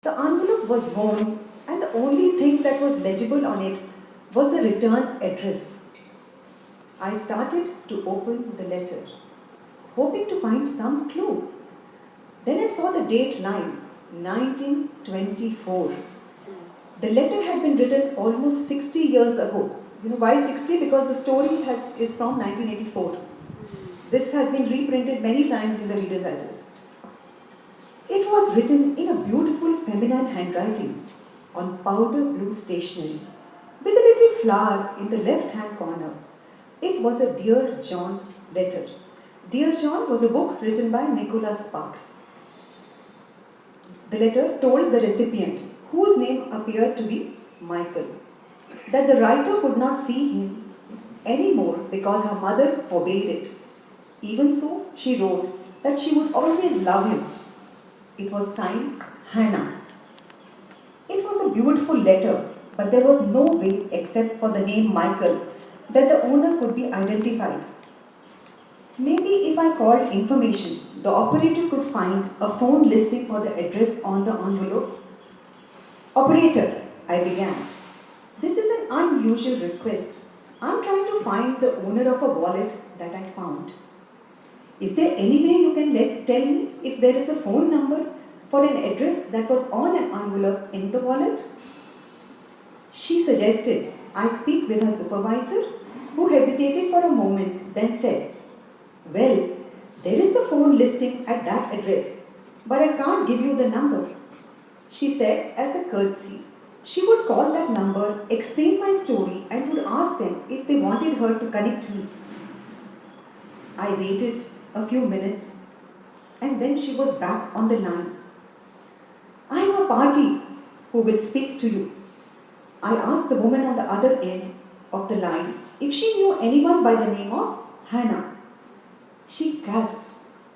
The envelope was worn, and the only thing that was legible on it was the return address. I started to open the letter, hoping to find some clue. Then I saw the date line, 1924. The letter had been written almost 60 years ago. You know why 60? Because the story is from 1984. This has been reprinted many times in the Reader's Digest. It was written in a beautiful feminine handwriting on powder blue stationery with a little flower in the left-hand corner. It was a Dear John letter. Dear John was a book written by Nicholas Sparks. The letter told the recipient, whose name appeared to be Michael, that the writer could not see him anymore because her mother forbade it. Even so, she wrote that she would always love him. It was signed Hannah. It was a beautiful letter, but there was no way except for the name Michael that the owner could be identified. Maybe if I called information, the operator could find a phone listing for the address on the envelope. Operator, I began. This is an unusual request. I'm trying to find the owner of a wallet that I found. Is there any way you can tell me if there is a phone number for an address that was on an envelope in the wallet? She suggested I speak with her supervisor, who hesitated for a moment, then said, well, there is a phone listing at that address, but I can't give you the number. She said as a courtesy, she would call that number, explain my story, and would ask them if they wanted her to connect me. I waited a few minutes, and then she was back on the line. I have a party who will speak to you. I asked the woman on the other end of the line if she knew anyone by the name of Hannah. She gasped,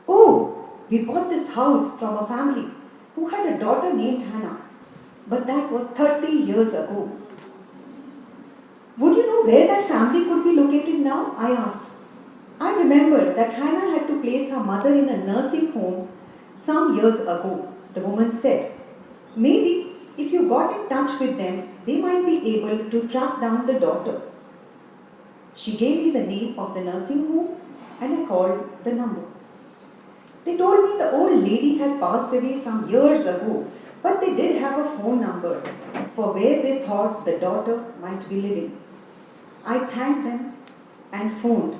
oh, we bought this house from a family who had a daughter named Hannah, but that was 30 years ago. Would you know where that family could be located now? I asked. I remembered that Hannah had to place her mother in a nursing home some years ago. The woman said, maybe if you got in touch with them, they might be able to track down the daughter. She gave me the name of the nursing home and I called the number. They told me the old lady had passed away some years ago, but they did have a phone number for where they thought the daughter might be living. I thanked them and phoned.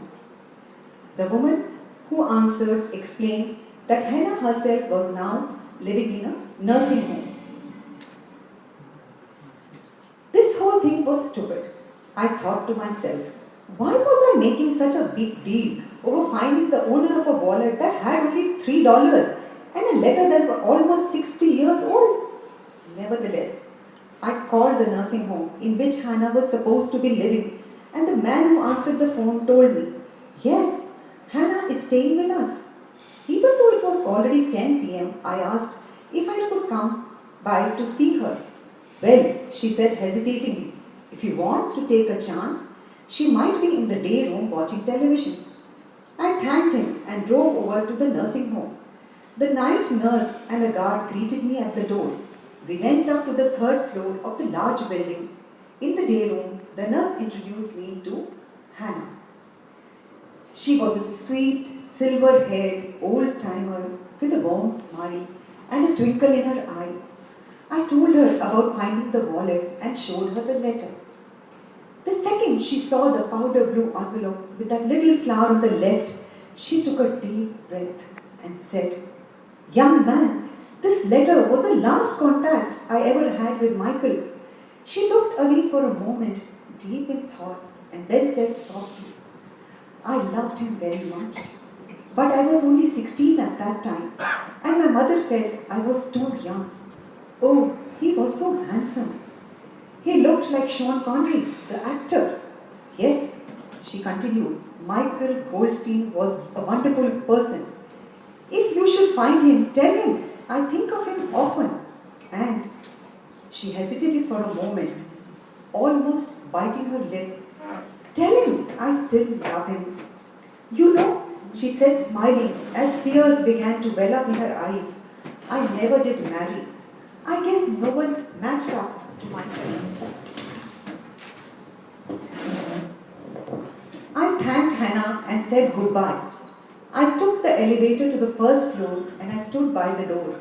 The woman who answered explained that Hannah herself was now living in a nursing home. This whole thing was stupid. I thought to myself, why was I making such a big deal over finding the owner of a wallet that had only $3 and a letter that was almost 60 years old? Nevertheless, I called the nursing home in which Hannah was supposed to be living, and the man who answered the phone told me, yes, Hannah is staying with us. Even though it was already 10 p.m., I asked if I could come by to see her. Well, she said hesitatingly, if you want to take a chance, she might be in the day room watching television. I thanked him and drove over to the nursing home. The night nurse and a guard greeted me at the door. We went up to the third floor of the large building. In the day room, the nurse introduced me to Hannah. She was a sweet, silver-haired old-timer with a warm smile and a twinkle in her eye. I told her about finding the wallet and showed her the letter. The second she saw the powder blue envelope with that little flower on the left, she took a deep breath and said, young man, this letter was the last contact I ever had with Michael. She looked away for a moment, deep in thought, and then said softly, I loved him very much, but I was only 16 at that time, and my mother felt I was too young. Oh, he was so handsome. He looked like Sean Connery, the actor. Yes, she continued, Michael Goldstein was a wonderful person. If you should find him, tell him I think of him often. And she hesitated for a moment, almost biting her lip. Tell him I still love him. You know, she said smiling as tears began to well up in her eyes, I never did marry. I guess no one matched up to my friend. I thanked Hannah and said goodbye. I took the elevator to the first floor and I stood by the door.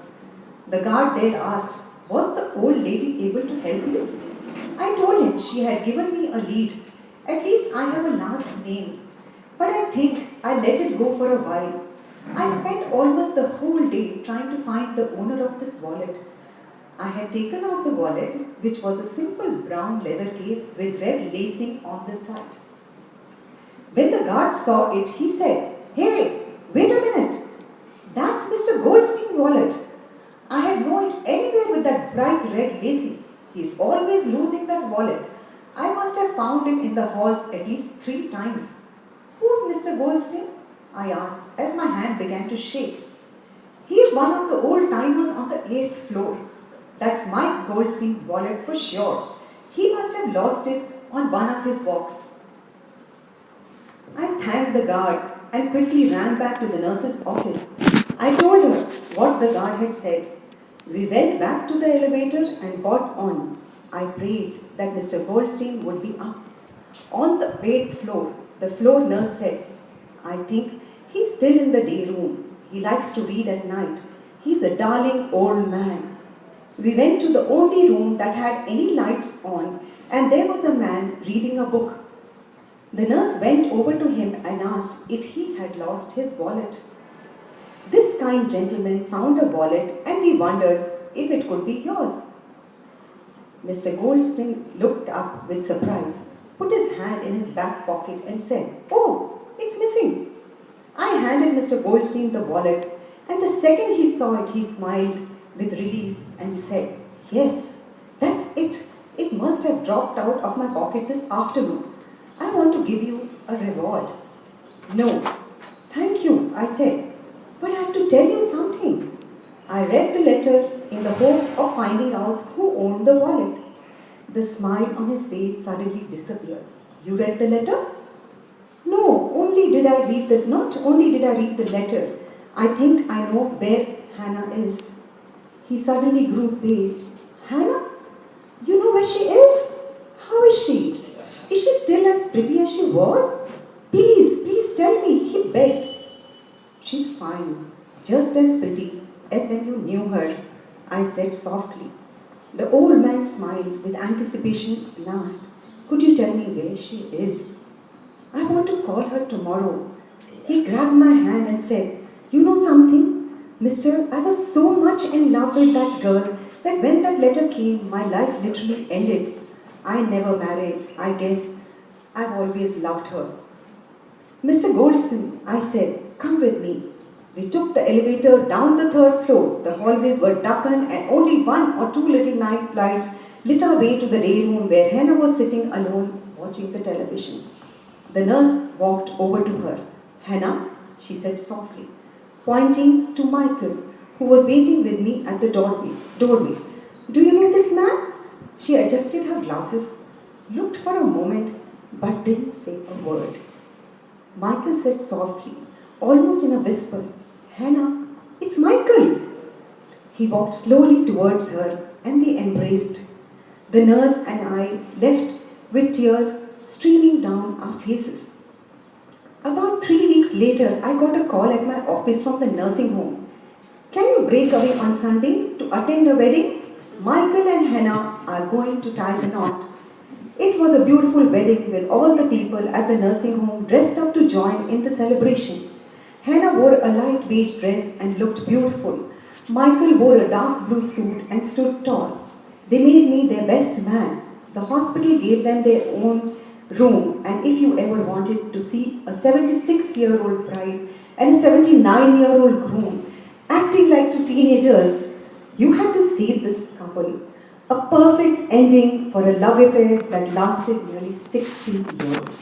The guard there asked, "Was the old lady able to help you?" I told him she had given me a lead. At least I have a last name. But I think I let it go for a while. I spent almost the whole day trying to find the owner of this wallet. I had taken out the wallet, which was a simple brown leather case with red lacing on the side. When the guard saw it, he said, "Hey, wait a minute. That's Mr. Goldstein's wallet. I had known it anywhere with that bright red lacing. He's always losing that wallet. I must have found it in the halls at least 3 times. Who's Mr. Goldstein?" I asked as my hand began to shake. "He is one of the old timers on the 8th floor. That's Mike Goldstein's wallet for sure. He must have lost it on one of his walks." I thanked the guard and quickly ran back to the nurse's office. I told her what the guard had said. We went back to the elevator and got on. I prayed that Mr. Goldstein would be up. On the 8th floor, the floor nurse said, "I think he's still in the day room. He likes to read at night. He's a darling old man." We went to the only room that had any lights on, and there was a man reading a book. The nurse went over to him and asked if he had lost his wallet. This kind gentleman found a wallet and we wondered if it could be yours. Mr. Goldstein looked up with surprise, put his hand in his back pocket and said, "Oh, it's missing." I handed Mr. Goldstein the wallet, and the second he saw it, he smiled with relief and said, "Yes, that's it. It must have dropped out of my pocket this afternoon. I want to give you a reward." "No, thank you," I said, "but I have to tell you something." I read the letter in the hope of finding out who owned the wallet. The smile on his face suddenly disappeared. "You read the letter?" "No, not only did I read the letter, I think I know where Hannah is." He suddenly grew pale. "Hannah? You know where she is? How is she? Is she still as pretty as she was? Please tell me," he begged. "She's fine, just as pretty as when you knew her," I said softly. The old man smiled with anticipation and asked, "Could you tell me where she is?" "I want to call her tomorrow." He grabbed my hand and said, "You know something, mister, I was so much in love with that girl that when that letter came, my life literally ended. I never married. I guess I've always loved her." "Mr. Goldstein," I said, "come with me." We took the elevator down the 3rd floor. The hallways were darkened and only 1 or 2 little night lights lit our way to the day room where Hannah was sitting alone watching the television. The nurse walked over to her. "Hannah," she said softly, pointing to Michael, who was waiting with me at the doorway. "Do you know this man?" She adjusted her glasses, looked for a moment, but didn't say a word. Michael said softly, almost in a whisper, "Hannah, it's Michael." He walked slowly towards her and they embraced. The nurse and I left with tears streaming down our faces. About 3 weeks later, I got a call at my office from the nursing home. "Can you break away on Sunday to attend a wedding? Michael and Hannah are going to tie the knot." It was a beautiful wedding with all the people at the nursing home dressed up to join in the celebration. Hannah wore a light beige dress and looked beautiful. Michael wore a dark blue suit and stood tall. They made me their best man. The hospital gave them their own room, and if you ever wanted to see a 76-year-old bride and a 79-year-old groom acting like 2 teenagers, you had to see this couple. A perfect ending for a love affair that lasted nearly 60 years.